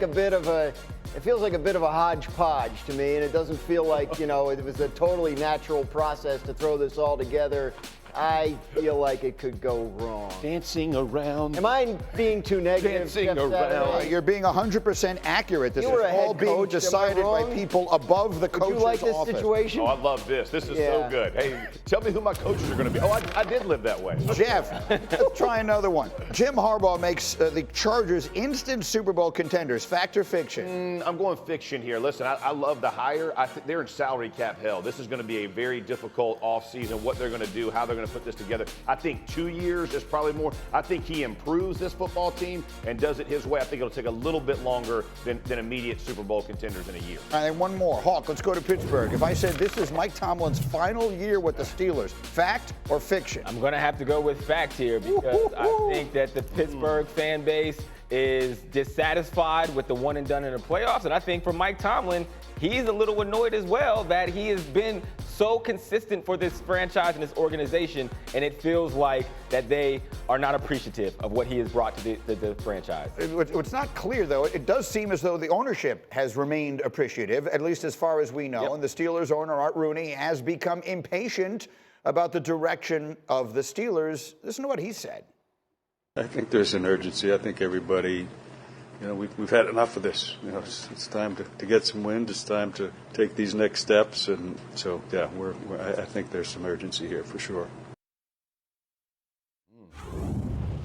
It feels like a bit of a hodgepodge to me, and it doesn't feel like, it was a totally natural process to throw this all together. I feel like it could go wrong. Dancing around. Am I being too negative? Dancing around. You're being 100% accurate. This is all being decided by people above the coach's office. Would you like this situation? Oh, I love this. This is so good. Hey, tell me who my coaches are going to be. Oh, I did live that way. Jeff, let's try another one. Jim Harbaugh makes the Chargers instant Super Bowl contenders. Fact or fiction? I'm going fiction here. Listen, I love the hire. They're in salary cap hell. This is going to be a very difficult offseason, what they're going to do, how they're going to put this together. I think 2 years is probably more. I think he improves this football team and does it his way. I think it'll take a little bit longer than immediate Super Bowl contenders in a year. All right, and one more. Hawk, let's go to Pittsburgh. If I said this is Mike Tomlin's final year with the Steelers, fact or fiction? I'm going to have to go with fact here because I think that the Pittsburgh fan base is dissatisfied with the one and done in the playoffs. And I think for Mike Tomlin, he's a little annoyed as well that he has been so consistent for this franchise and this organization, and it feels like that they are not appreciative of what he has brought to the franchise. What's not clear, though, it does seem as though the ownership has remained appreciative, at least as far as we know. Yep. And the Steelers owner, Art Rooney, has become impatient about the direction of the Steelers. Listen to what he said. I think there's an urgency. I think everybody, we've had enough of this. It's time to get some wins. It's time to take these next steps. And so, yeah, I think there's some urgency here for sure.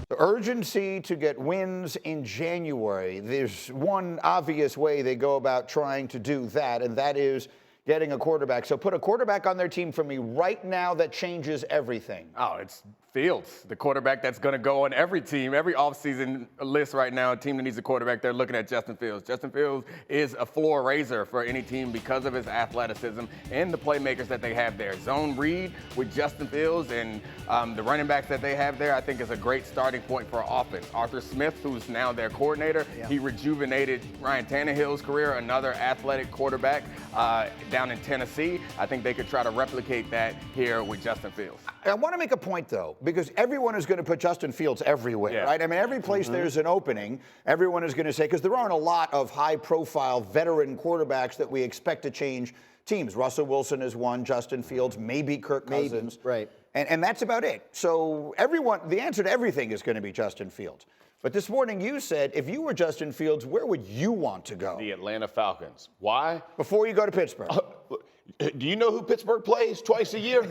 The urgency to get wins in January. There's one obvious way they go about trying to do that, and that is getting a quarterback. So put a quarterback on their team for me right now that changes everything. Oh, it's Fields, the quarterback that's going to go on every team, every offseason list right now. A team that needs a quarterback, they're looking at Justin Fields. Justin Fields is a floor raiser for any team because of his athleticism and the playmakers that they have there. Zone read with Justin Fields and the running backs that they have there, I think is a great starting point for offense. Arthur Smith, who's now their coordinator, he rejuvenated Ryan Tannehill's career, another athletic quarterback down in Tennessee. I think they could try to replicate that here with Justin Fields. I want to make a point, though, because everyone is going to put Justin Fields everywhere, right? I mean, every place there's an opening, everyone is going to say, because there aren't a lot of high-profile veteran quarterbacks that we expect to change teams. Russell Wilson is one, Justin Fields, maybe Kirk Cousins. Right. And that's about it. So the answer to everything is going to be Justin Fields. But this morning you said, if you were Justin Fields, where would you want to go? The Atlanta Falcons. Why? Before you go to Pittsburgh. Do you know who Pittsburgh plays twice a year?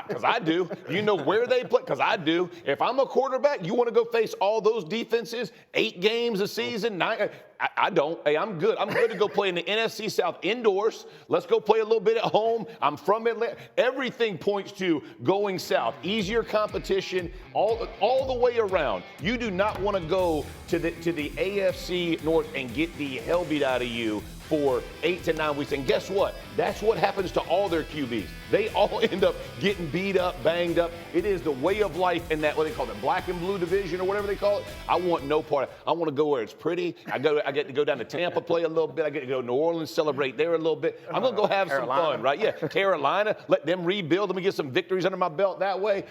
Because I do. Do you know where they play? Because I do. If I'm a quarterback, you want to go face all those defenses, 8 games a season, 9. I don't. Hey, I'm good. I'm good to go play in the NFC South indoors. Let's go play a little bit at home. I'm from Atlanta. Everything points to going south. Easier competition all the way around. You do not want to go to the AFC North and get the hell beat out of you for 8 to 9 weeks. And guess what? That's what happens to all their QBs. They all end up getting beat up, banged up. It is the way of life in that, what they call it, black and blue division or whatever they call it. I want no part of it. I want to go where it's pretty. I get to go down to Tampa, play a little bit. I get to go to New Orleans, celebrate there a little bit. I'm going to go have some fun, right? Yeah, Carolina, let them rebuild. Let me get some victories under my belt that way.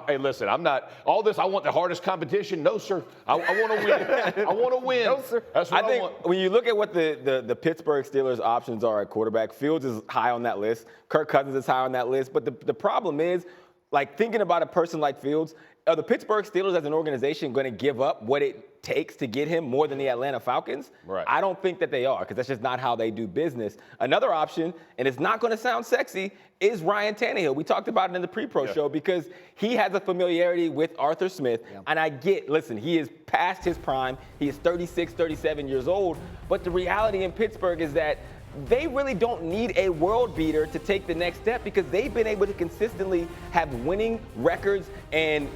Hey, listen, I'm not, all this, I want the hardest competition. No, sir. I want to win. I want to win. No, sir. That's what I think when you look at what the Pittsburgh Steelers options are at quarterback, Fields is high on that list. Kirk Cousins is high on that list. But the problem is, like, thinking about a person like Fields, are the Pittsburgh Steelers as an organization going to give up what it takes to get him more than the Atlanta Falcons? Right. I don't think that they are, because that's just not how they do business. Another option, and it's not going to sound sexy, is Ryan Tannehill. We talked about it in the pre-pro show because he has a familiarity with Arthur Smith. Yeah. And listen, he is past his prime. He is 36, 37 years old. But the reality in Pittsburgh is that they really don't need a world beater to take the next step because they've been able to consistently have winning records and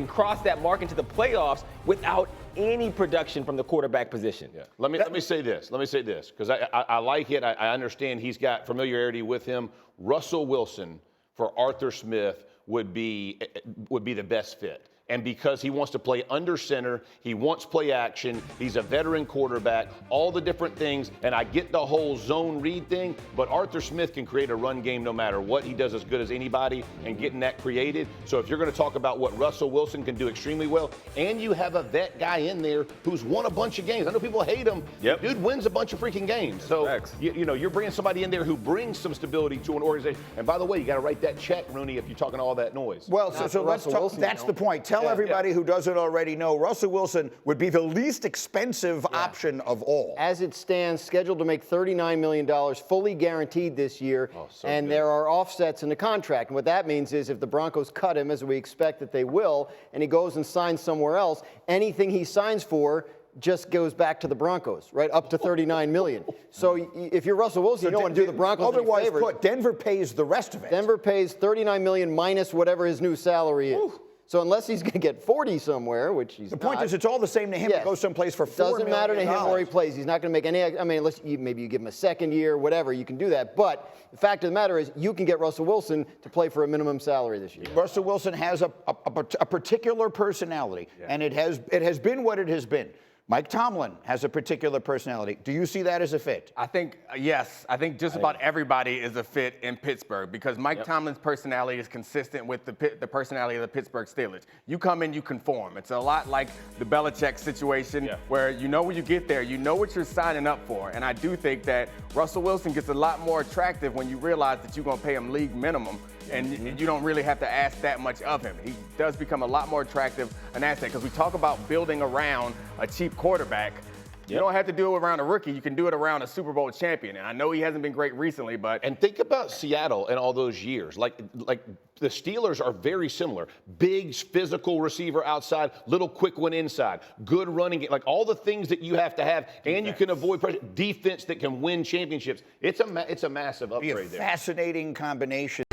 cross that mark into the playoffs without any production from the quarterback position. Yeah. Let me say this. Because I like it. I understand he's got familiarity with him. Russell Wilson for Arthur Smith would be the best fit. And because he wants to play under center, he wants play action, he's a veteran quarterback, all the different things, and I get the whole zone read thing, but Arthur Smith can create a run game no matter what. He does as good as anybody and getting that created. So if you're going to talk about what Russell Wilson can do extremely well, and you have a vet guy in there who's won a bunch of games. I know people hate him. Yep. Dude wins a bunch of freaking games. So, you're bringing somebody in there who brings some stability to an organization. And by the way, you got to write that check, Rooney, if you're talking all that noise. Well, so let's talk. Wilson, that's the point. Tell everybody who doesn't already know, Russell Wilson would be the least expensive option of all. As it stands, scheduled to make $39 million, fully guaranteed this year, and there are offsets in the contract. And what that means is if the Broncos cut him, as we expect that they will, and he goes and signs somewhere else, anything he signs for just goes back to the Broncos, right? Up to $39 million. So if you're Russell Wilson, you don't want to do the Broncos any Otherwise favors. put, Denver pays the rest of it. Denver pays $39 million minus whatever his new salary is. So unless he's going to get 40 somewhere, which he's The point is, it's all the same to him to go someplace for $4 million. Doesn't matter to him where he plays. He's not going to make any. I mean, maybe you give him a second year, whatever. You can do that. But the fact of the matter is, you can get Russell Wilson to play for a minimum salary this year. Russell Wilson has a particular personality, and it has been what it has been. Mike Tomlin has a particular personality. Do you see that as a fit? I think, yes. I think just about everybody is a fit in Pittsburgh because Mike Tomlin's personality is consistent with the personality of the Pittsburgh Steelers. You come in, you conform. It's a lot like the Belichick situation where you know when you get there, you know what you're signing up for. And I do think that Russell Wilson gets a lot more attractive when you realize that you're going to pay him league minimum. And you don't really have to ask that much of him. He does become a lot more attractive an asset because we talk about building around a cheap quarterback. You don't have to do it around a rookie. You can do it around a Super Bowl champion. And I know he hasn't been great recently, but and think about Seattle and all those years. Like the Steelers are very similar. Big physical receiver outside, little quick one inside, good running game, like all the things that you have to have, and you can avoid pressure. Defense that can win championships. It's a massive upgrade there. Fascinating combination.